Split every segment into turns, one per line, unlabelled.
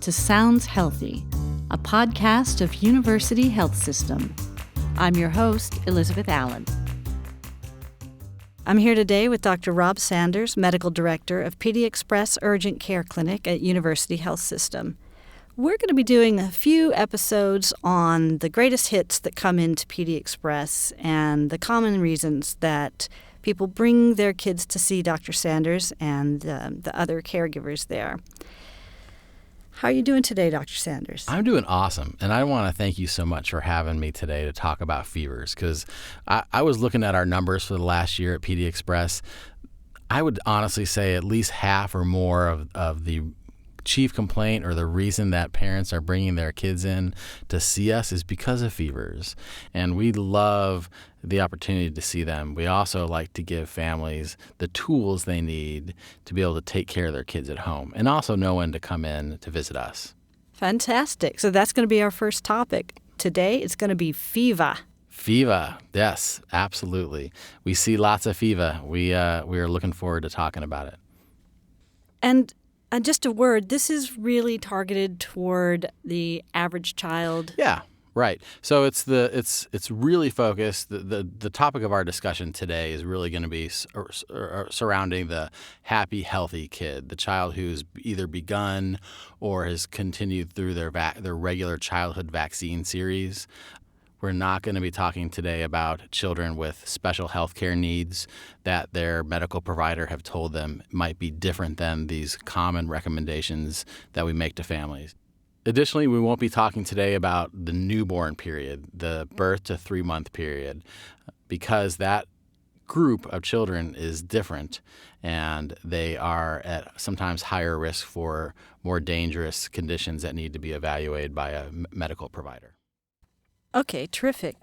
to Sounds Healthy, a podcast of University Health System. I'm your host, Elizabeth Allen. I'm here today with Dr. Rob Sanders, Medical Director of PediExpress Urgent Care Clinic at University Health System. We're going to be doing a few episodes on the greatest hits that come into PediExpress and the common reasons that people bring their kids to see Dr. Sanders and the other caregivers there. How are you doing today, Dr. Sanders?
I'm doing awesome, and I want to thank you so much for having me today to talk about fevers, because I was looking at our numbers for the last year at PediExpress. I would honestly say at least half or more of the chief complaint or the reason that parents are bringing their kids in to see us is because of fevers, and we love the opportunity to see them. We also like to give families the tools they need to be able to take care of their kids at home and also know when to come in to visit us.
Fantastic. So that's going to be our first topic. Today it's going to be fever.
Fever, yes, absolutely. We see lots of fever. We are looking forward to talking about it.
And just a word, this is really targeted toward the average child.
Yeah, right. So it's really focused. The topic of our discussion today is really going to be surrounding the happy, healthy kid, the child who's either begun or has continued through their regular childhood vaccine series. We're not going to be talking today about children with special health care needs that their medical provider have told them might be different than these common recommendations that we make to families. Additionally, we won't be talking today about the newborn period, the birth to 3-month period, because that group of children is different and they are at sometimes higher risk for more dangerous conditions that need to be evaluated by a medical provider.
Okay, terrific.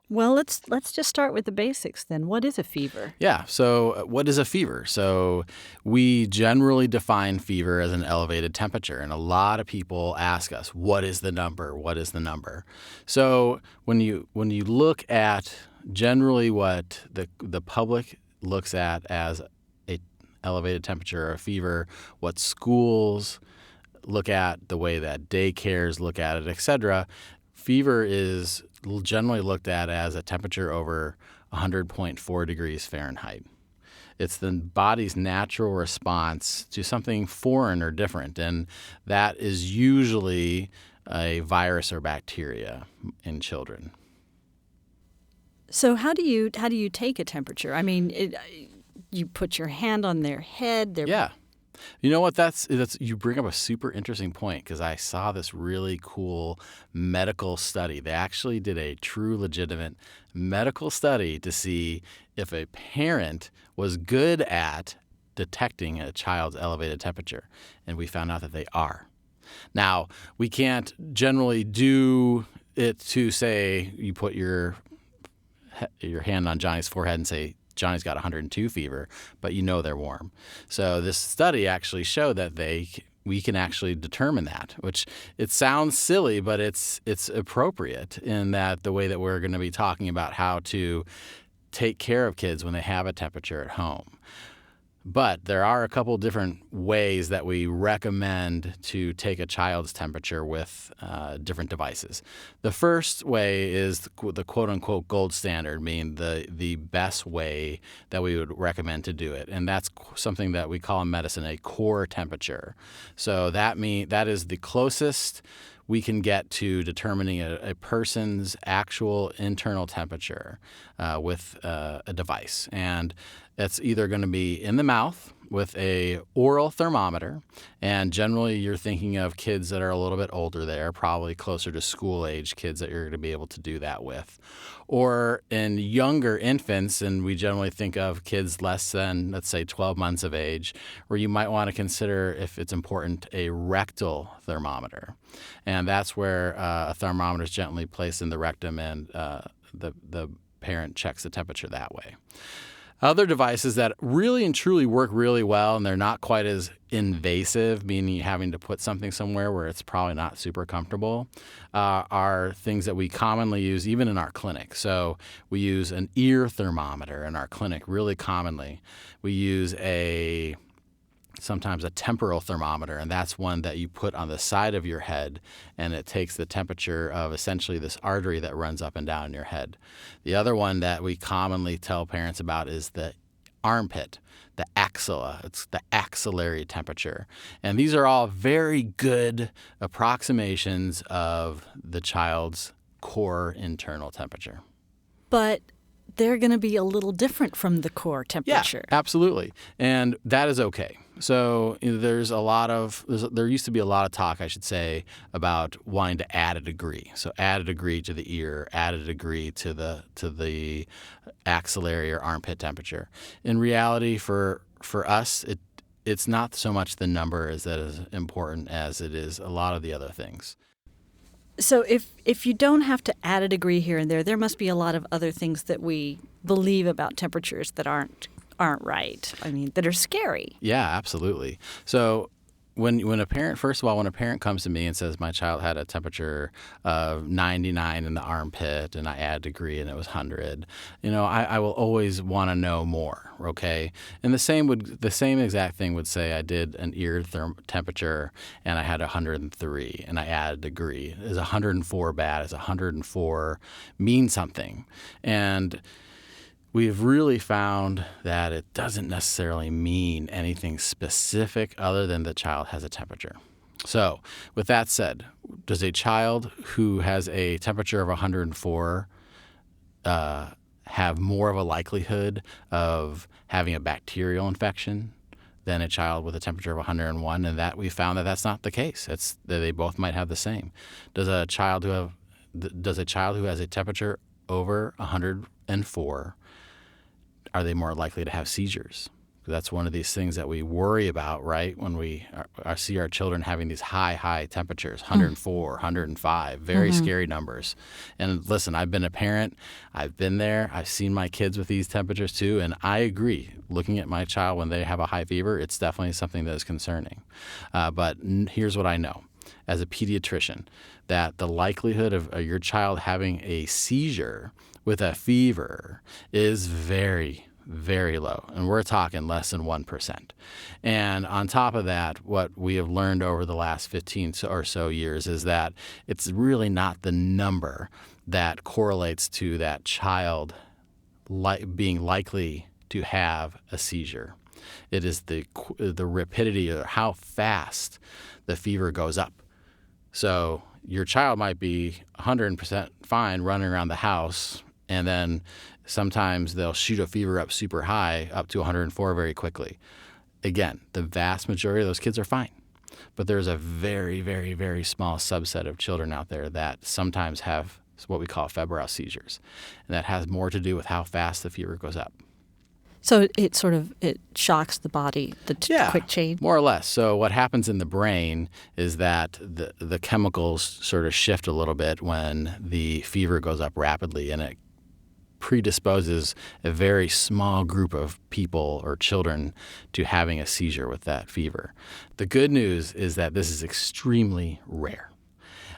Well, let's just start with the basics then. What is a fever?
Yeah, so what is a fever? So we generally define fever as an elevated temperature, and a lot of people ask us, what is the number? What is the number? So when you look at generally what the public looks at as a elevated temperature or a fever, what schools look at, the way that daycares look at it, etc., fever is generally looked at as a temperature over 100.4 degrees Fahrenheit. It's the body's natural response to something foreign or different, and that is usually a virus or bacteria in children.
So how do you take a temperature? I mean, you put your hand on their head.
Yeah. You know what? That's you bring up a super interesting point, because I saw this really cool medical study. They actually did a true, legitimate medical study to see if a parent was good at detecting a child's elevated temperature, and we found out that they are. Now, we can't generally do it to say you put your hand on Johnny's forehead and say, Johnny's got 102 fever, but you know they're warm. So this study actually showed that we can actually determine that, which it sounds silly, but it's appropriate in that the way that we're going to be talking about how to take care of kids when they have a temperature at home. But there are a couple different ways that we recommend to take a child's temperature with different devices. The first way is the quote-unquote gold standard, meaning the best way that we would recommend to do it, and that's something that we call in medicine a core temperature. So that is the closest we can get to determining a person's actual internal temperature with a device. And it's either going to be in the mouth with a oral thermometer, and generally you're thinking of kids that are a little bit older there, probably closer to school age kids that you're going to be able to do that with. Or in younger infants, and we generally think of kids less than, let's say, 12 months of age, where you might want to consider, if it's important, a rectal thermometer. And that's where a thermometer is gently placed in the rectum, and the parent checks the temperature that way. Other devices that really and truly work really well, and they're not quite as invasive, meaning having to put something somewhere where it's probably not super comfortable, are things that we commonly use even in our clinic. So we use an ear thermometer in our clinic really commonly. We use a sometimes a temporal thermometer, and that's one that you put on the side of your head, and it takes the temperature of essentially this artery that runs up and down your head. The other one that we commonly tell parents about is the armpit, the axilla. It's the axillary temperature. And these are all very good approximations of the child's core internal temperature.
But they're going to be a little different from the core temperature.
Yeah, absolutely. And that is okay. So there used to be a lot of talk, I should say, about wanting to add a degree. So add a degree to the ear, add a degree to the axillary or armpit temperature. In reality, for us, it's not so much the number as that is important as it is a lot of the other things.
So if you don't have to add a degree here and there must be a lot of other things that we believe about temperatures that aren't right. I mean, that are scary.
Yeah, absolutely. So when a parent comes to me and says my child had a temperature of 99 in the armpit and I add a degree and it was 100, I will always want to know more. Okay, and the same exact thing would say I did an ear temperature and I had 103 and I added a degree. Is 104 bad? Is 104 mean something? And we've really found that it doesn't necessarily mean anything specific other than the child has a temperature. So with that said, does a child who has a temperature of 104 have more of a likelihood of having a bacterial infection than a child with a temperature of 101? And that we found that that's not the case. That they both might have the same. Does a child who has a temperature over 104, are they more likely to have seizures? That's one of these things that we worry about, right? When we see our children having these high temperatures, 104, 105, very scary numbers. And listen, I've been a parent. I've been there. I've seen my kids with these temperatures too. And I agree. Looking at my child when they have a high fever, it's definitely something that is concerning. But here's what I know as a pediatrician, that the likelihood of your child having a seizure with a fever is very, very low. And we're talking less than 1%. And on top of that, what we have learned over the last 15 or so years is that it's really not the number that correlates to that child being likely to have a seizure. It is the rapidity or how fast the fever goes up. So your child might be 100% fine running around the house, and then sometimes they'll shoot a fever up super high, up to 104 very quickly. Again, the vast majority of those kids are fine. But there's a very, very, very small subset of children out there that sometimes have what we call febrile seizures. And that has more to do with how fast the fever goes up.
So it shocks the body, the quick change?
More or less. So what happens in the brain is that the chemicals sort of shift a little bit when the fever goes up rapidly, and it predisposes a very small group of people or children to having a seizure with that fever. The good news is that this is extremely rare.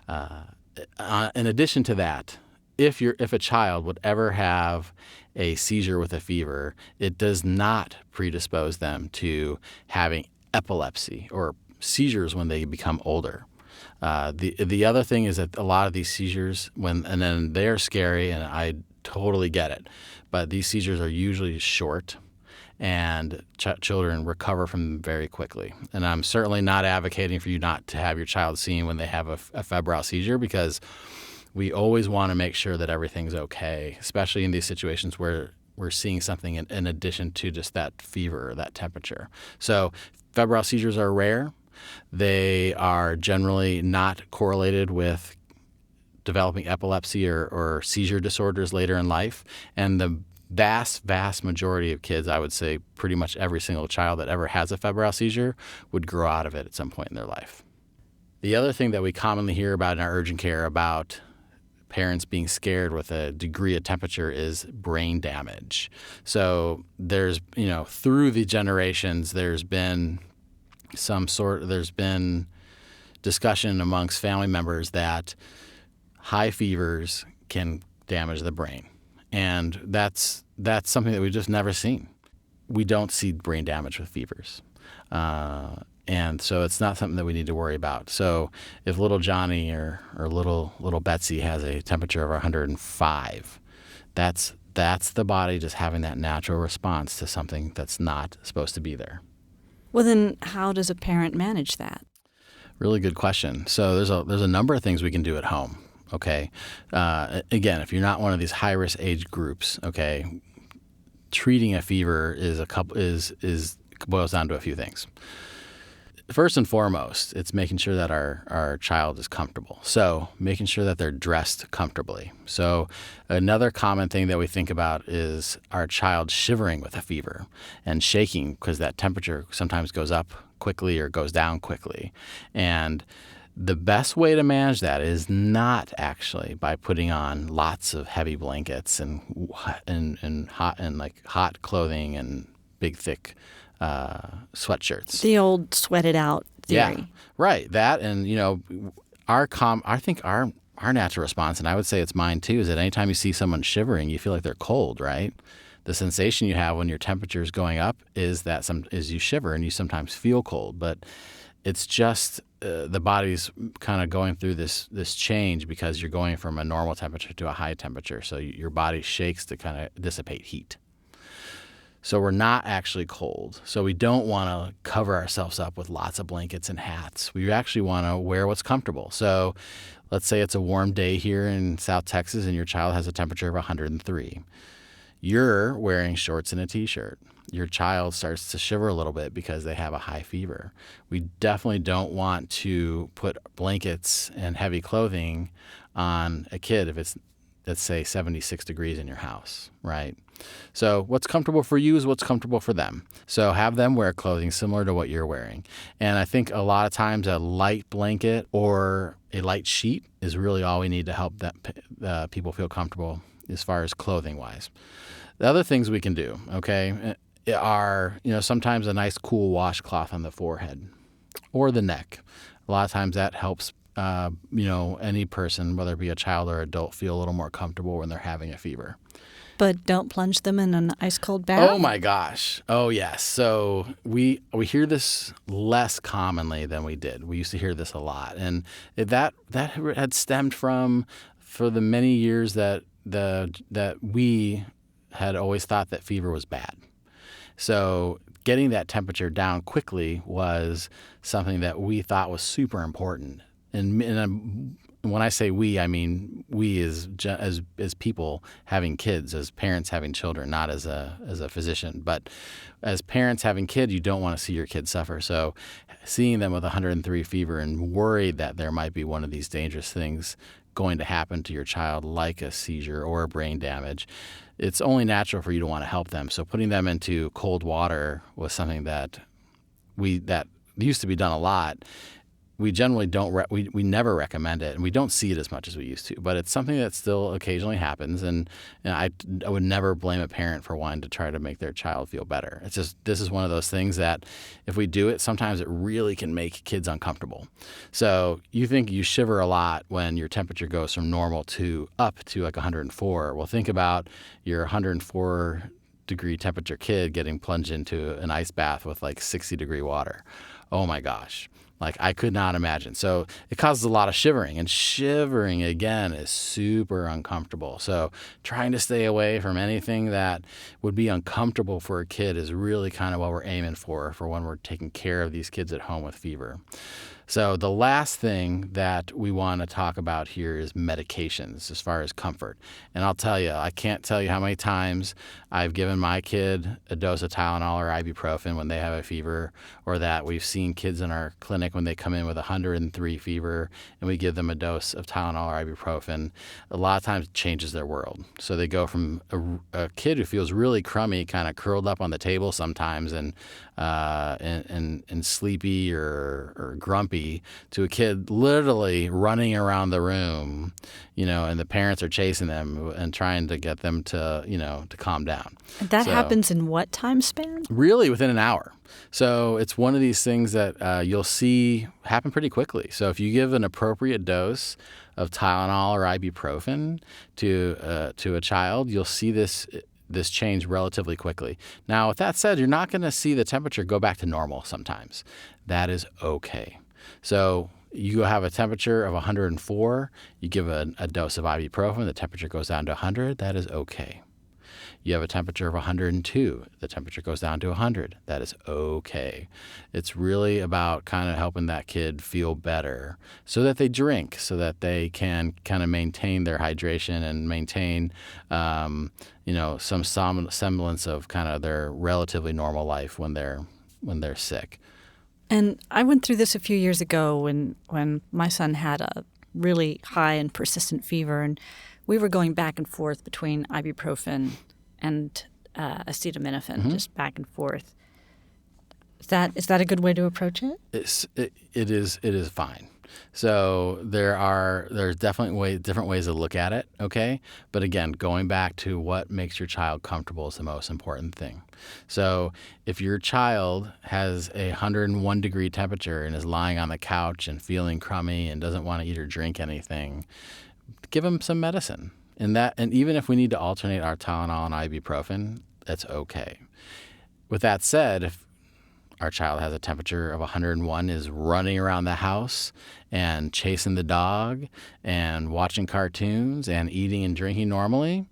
In addition to that, if a child would ever have a seizure with a fever, it does not predispose them to having epilepsy or seizures when they become older. The other thing is that a lot of these seizures, then they're scary, and I totally get it, but these seizures are usually short, and children recover from them very quickly. And I'm certainly not advocating for you not to have your child seen when they have a febrile seizure, because we always want to make sure that everything's okay, especially in these situations where we're seeing something in addition to just that fever or that temperature. So febrile seizures are rare. They are generally not correlated with developing epilepsy or seizure disorders later in life. And the vast majority of kids, I would say pretty much every single child that ever has a febrile seizure, would grow out of it at some point in their life. The other thing that we commonly hear about in our urgent care about parents being scared with a degree of temperature is brain damage. So there's, through the generations, there's been discussion amongst family members that high fevers can damage the brain. And that's something that we've just never seen. We don't see brain damage with fevers. And so it's not something that we need to worry about. So if little Johnny or little Betsy has a temperature of 105, that's the body just having that natural response to something that's not supposed to be there.
Well, then how does a parent manage that?
Really good question. So there's a number of things we can do at home. Okay. Again, if you're not one of these high risk age groups, okay, treating a fever boils down to a few things. First and foremost, it's making sure that our child is comfortable. So making sure that they're dressed comfortably. So another common thing that we think about is our child shivering with a fever and shaking because that temperature sometimes goes up quickly or goes down quickly. And the best way to manage that is not actually by putting on lots of heavy blankets and hot clothing and big thick sweatshirts.
The old sweat it out theory.
Yeah, right. That and I think our natural response, and I would say it's mine too, is that anytime you see someone shivering, you feel like they're cold, right? The sensation you have when your temperature is going up is you shiver and you sometimes feel cold, but it's just the body's kind of going through this change because you're going from a normal temperature to a high temperature, so your body shakes to kind of dissipate heat. So we're not actually cold. So we don't want to cover ourselves up with lots of blankets and hats. We actually want to wear what's comfortable. So let's say it's a warm day here in South Texas and your child has a temperature of 103. You're wearing shorts and a t-shirt. Your child starts to shiver a little bit because they have a high fever. We definitely don't want to put blankets and heavy clothing on a kid if it's, let's say, 76 degrees in your house, right? So what's comfortable for you is what's comfortable for them. So have them wear clothing similar to what you're wearing. And I think a lot of times a light blanket or a light sheet is really all we need to help that people feel comfortable as far as clothing-wise. The other things we can do, okay, are, sometimes a nice cool washcloth on the forehead or the neck. A lot of times that helps any person, whether it be a child or adult, feel a little more comfortable when they're having a fever.
But don't plunge them in an ice cold bath?
Oh my gosh. Oh yes. So we hear this less commonly than we did. We used to hear this a lot. And that had stemmed from, for the many years that we had always thought that fever was bad. So getting that temperature down quickly was something that we thought was super important. And when I say we, I mean we as people having kids, as parents having children, not as a physician. But as parents having kids, you don't want to see your kids suffer. So seeing them with 103 fever and worried that there might be one of these dangerous things going to happen to your child, like a seizure or a brain damage, it's only natural for you to want to help them. So putting them into cold water was something that used to be done a lot. We generally we never recommend it, and we don't see it as much as we used to. But it's something that still occasionally happens, and I would never blame a parent for wanting to try to make their child feel better. It's just, this is one of those things that if we do it, sometimes it really can make kids uncomfortable. So you think you shiver a lot when your temperature goes from normal to up to like 104. Well, think about your 104 degree temperature kid getting plunged into an ice bath with like 60 degree water. Oh my gosh. Like, I could not imagine. So it causes a lot of shivering, and shivering, again, is super uncomfortable. So trying to stay away from anything that would be uncomfortable for a kid is really kind of what we're aiming for when we're taking care of these kids at home with fever. So the last thing that we want to talk about here is medications as far as comfort. And I'll tell you, I can't tell you how many times I've given my kid a dose of Tylenol or ibuprofen when they have a fever, or that we've seen kids in our clinic when they come in with 103 fever and we give them a dose of Tylenol or ibuprofen. A lot of times it changes their world. So they go from a kid who feels really crummy, kind of curled up on the table sometimes and sleepy or grumpy, to a kid literally running around the room, and the parents are chasing them and trying to get them to calm down.
That happens in what time span?
Really within an hour. So it's one of these things that you'll see happen pretty quickly. So if you give an appropriate dose of Tylenol or ibuprofen to a child, you'll see this this change relatively quickly. Now, with that said, you're not going to see the temperature go back to normal sometimes. That is okay. So you have a temperature of 104, you give a dose of ibuprofen, the temperature goes down to 100, that is okay. You have a temperature of 102, the temperature goes down to 100, that is okay. It's really about kind of helping that kid feel better so that they drink, so that they can kind of maintain their hydration and maintain, some semblance of kind of their relatively normal life when they're sick.
And I went through this a few years ago when my son had a really high and persistent fever, and we were going back and forth between ibuprofen and acetaminophen, just back and forth. Is that a good way to approach it?
It is fine. So there's definitely different ways to look at it, okay? But again, going back to what makes your child comfortable is the most important thing. So if your child has a 101 degree temperature and is lying on the couch and feeling crummy and doesn't want to eat or drink anything, give them some medicine. And even if we need to alternate our Tylenol and ibuprofen, that's okay. With that said, if our child has a temperature of 101, is running around the house and chasing the dog and watching cartoons and eating and drinking normally,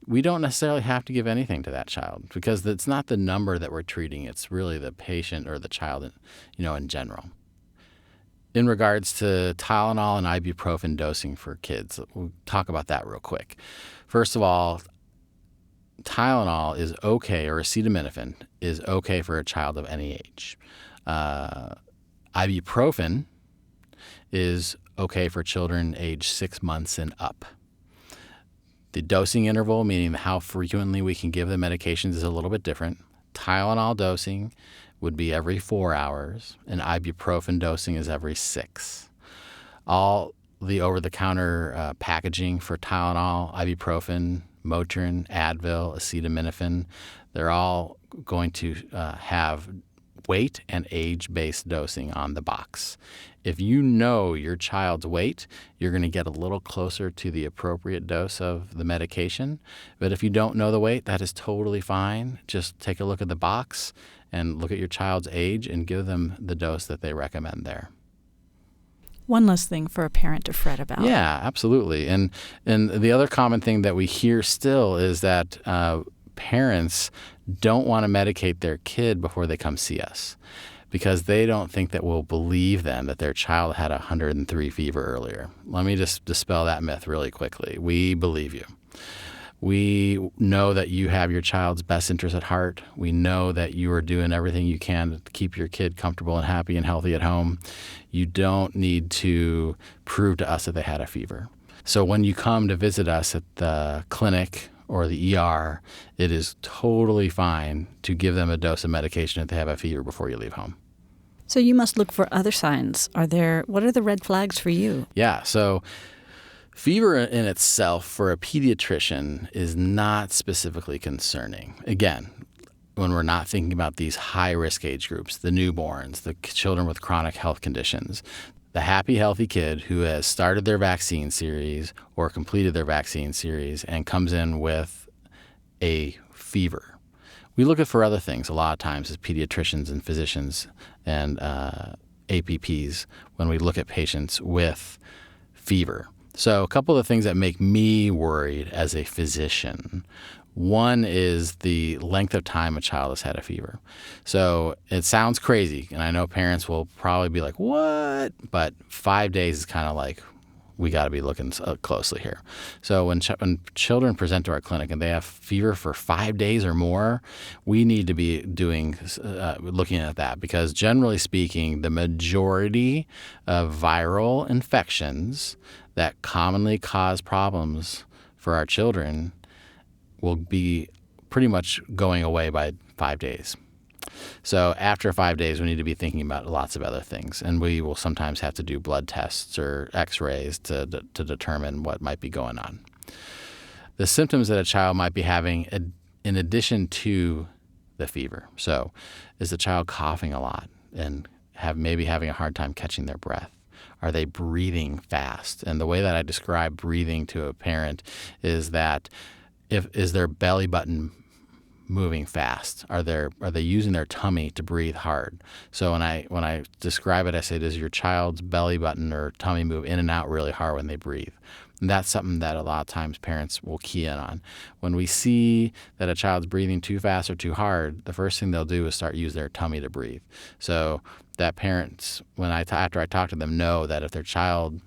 we don't necessarily have to give anything to that child, because it's not the number that we're treating. It's really the patient or the child, in general. In regards to Tylenol and ibuprofen dosing for kids, we'll talk about that real quick. First of all, Tylenol is okay, or acetaminophen is okay for a child of any age. Ibuprofen is okay for children age 6 months and up. The dosing interval, meaning how frequently we can give the medications, is a little bit different. Tylenol dosing would be every 4 hours, and ibuprofen dosing is every 6. All the over-the-counter packaging for Tylenol, ibuprofen, Motrin, Advil, acetaminophen, they're all going to have weight and age-based dosing on the box. If you know your child's weight, you're going to get a little closer to the appropriate dose of the medication. But if you don't know the weight, that is totally fine. Just take a look at the box and look at your child's age and give them the dose that they recommend there.
One less thing for a parent to fret about.
Yeah, absolutely. And the other common thing that we hear still is that parents don't want to medicate their kid before they come see us, because they don't think that we'll believe them that their child had 103 fever earlier. Let me just dispel that myth really quickly. We believe you. We know that you have your child's best interest at heart. We know that you are doing everything you can to keep your kid comfortable and happy and healthy at home. You don't need to prove to us that they had a fever. So when you come to visit us at the clinic or the ER, it is totally fine to give them a dose of medication if they have a fever before you leave home.
So you must look for other signs. What are the red flags for you?
Yeah, so fever in itself for a pediatrician is not specifically concerning. Again, when we're not thinking about these high-risk age groups, the newborns, the children with chronic health conditions, the happy, healthy kid who has started their vaccine series or completed their vaccine series and comes in with a fever. We look for other things a lot of times as pediatricians and physicians and APPs when we look at patients with fever. So a couple of things that make me worried as a physician. One is the length of time a child has had a fever. So it sounds crazy, and I know parents will probably be like, what? But 5 days is kind of like, we got to be looking closely here. So when children present to our clinic and they have fever for 5 days or more, we need to be looking at that, because generally speaking, the majority of viral infections that commonly cause problems for our children will be pretty much going away by 5 days. So after 5 days, we need to be thinking about lots of other things, and we will sometimes have to do blood tests or x-rays to determine what might be going on. The symptoms that a child might be having in addition to the fever. So is the child coughing a lot and maybe having a hard time catching their breath? Are they breathing fast? And the way that I describe breathing to a parent is that is their belly button moving fast? Are they using their tummy to breathe hard? So when I describe it, I say, does your child's belly button or tummy move in and out really hard when they breathe? And that's something that a lot of times parents will key in on. When we see that a child's breathing too fast or too hard, the first thing they'll do is start use their tummy to breathe. So that parents, after I talk to them, know that if their child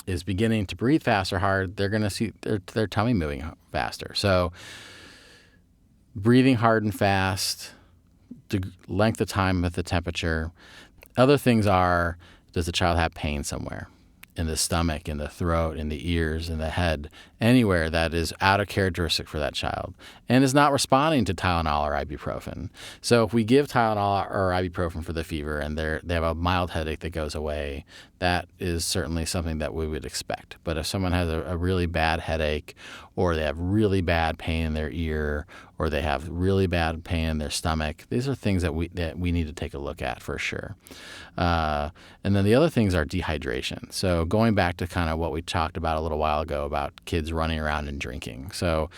is beginning to breathe fast or hard, they're going to see their tummy moving faster. So breathing hard and fast, the length of time with the temperature. Other things are, does the child have pain somewhere? In the stomach, in the throat, in the ears, in the head, anywhere that is out of characteristic for that child and is not responding to Tylenol or ibuprofen. So if we give Tylenol or ibuprofen for the fever and they have a mild headache that goes away, that is certainly something that we would expect. But if someone has a really bad headache, or they have really bad pain in their ear, or they have really bad pain in their stomach, these are things that we need to take a look at for sure. And then the other things are dehydration. So going back to kind of what we talked about a little while ago about kids running around and drinking. So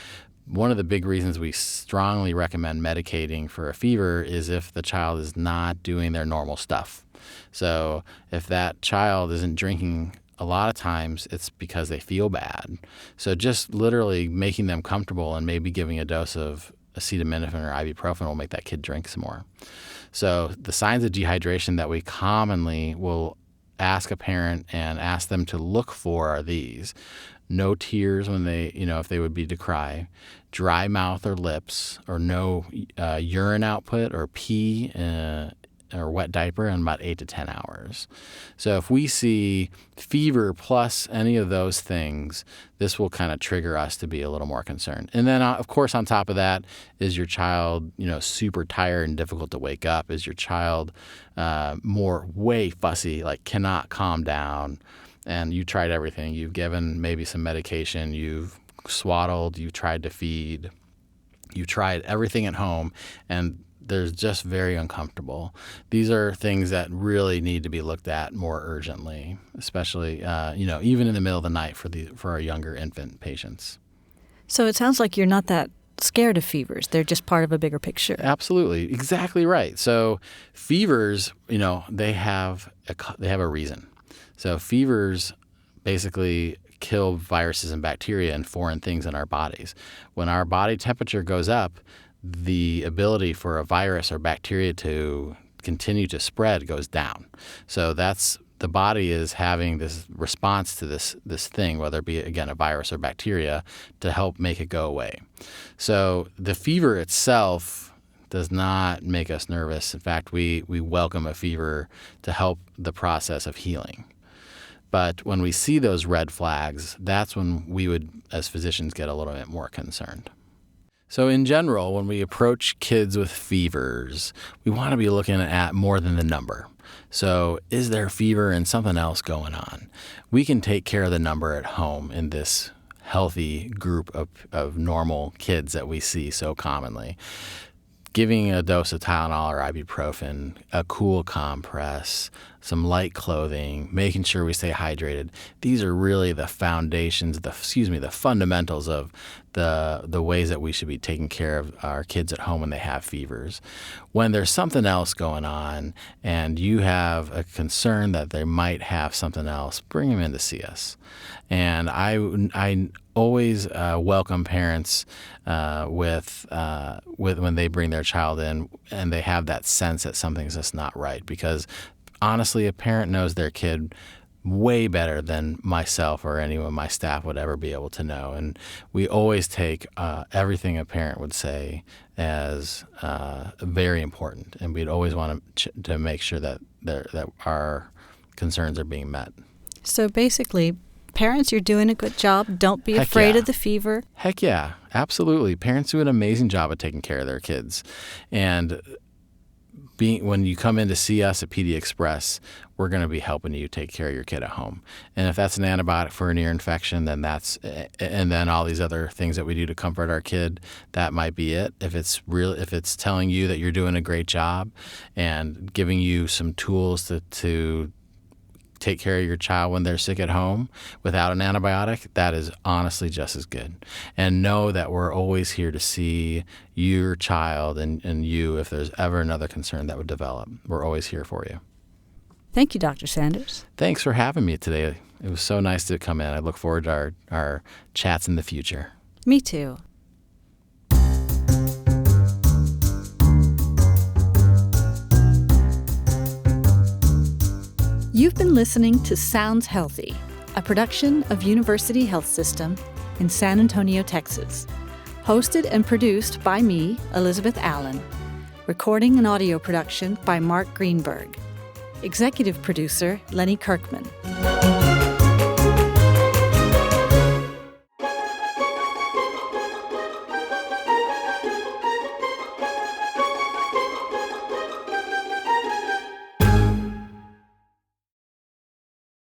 one of the big reasons we strongly recommend medicating for a fever is if the child is not doing their normal stuff. So if that child isn't drinking, a lot of times it's because they feel bad. So just literally making them comfortable and maybe giving a dose of acetaminophen or ibuprofen will make that kid drink some more. So the signs of dehydration that we commonly will ask a parent and ask them to look for are these: no tears when if they would be to cry, dry mouth or lips, or no urine output or pee or wet diaper in about 8 to 10 hours. So if we see fever plus any of those things, this will kind of trigger us to be a little more concerned. And then, of course, on top of that, is your child, super tired and difficult to wake up? Is your child way fussy, like cannot calm down? And you tried everything. You've given maybe some medication. You've swaddled. You've tried to feed. You tried everything at home, and they're just very uncomfortable. These are things that really need to be looked at more urgently, especially, even in the middle of the night for our younger infant patients.
So it sounds like you're not that scared of fevers. They're just part of a bigger picture.
Absolutely. Exactly right. So fevers, they have a reason. So fevers basically kill viruses and bacteria and foreign things in our bodies. When our body temperature goes up, the ability for a virus or bacteria to continue to spread goes down. So the body is having this response to this thing, whether it be, again, a virus or bacteria, to help make it go away. So the fever itself does not make us nervous. In fact, we welcome a fever to help the process of healing. But when we see those red flags, that's when we would, as physicians, get a little bit more concerned. So in general, when we approach kids with fevers, we want to be looking at more than the number. So is there fever and something else going on? We can take care of the number at home in this healthy group of normal kids that we see so commonly. Giving a dose of Tylenol or ibuprofen, a cool compress, some light clothing, making sure we stay hydrated. These are really the foundations, the fundamentals of the ways that we should be taking care of our kids at home when they have fevers. When there's something else going on and you have a concern that they might have something else, bring them in to see us. And I always welcome parents with when they bring their child in and they have that sense that something's just not right, because honestly, a parent knows their kid way better than myself or anyone on my staff would ever be able to know. And we always take everything a parent would say as very important, and we'd always want to make sure that our concerns are being met.
So basically, parents, you're doing a good job. Don't be afraid of the fever.
Heck yeah, absolutely. Parents do an amazing job of taking care of their kids. And when you come in to see us at PD Express, we're going to be helping you take care of your kid at home. And if that's an antibiotic for an ear infection, then and then all these other things that we do to comfort our kid, that might be it. If it's telling you that you're doing a great job and giving you some tools to take care of your child when they're sick at home without an antibiotic, that is honestly just as good. And know that we're always here to see your child and you if there's ever another concern that would develop. We're always here for you.
Thank you, Dr. Sanders.
Thanks for having me today. It was so nice to come in. I look forward to our chats in the future.
Me too. You've been listening to Sounds Healthy, a production of University Health System in San Antonio, Texas. Hosted and produced by me, Elizabeth Allen. Recording and audio production by Mark Greenberg. Executive producer, Lenny Kirkman.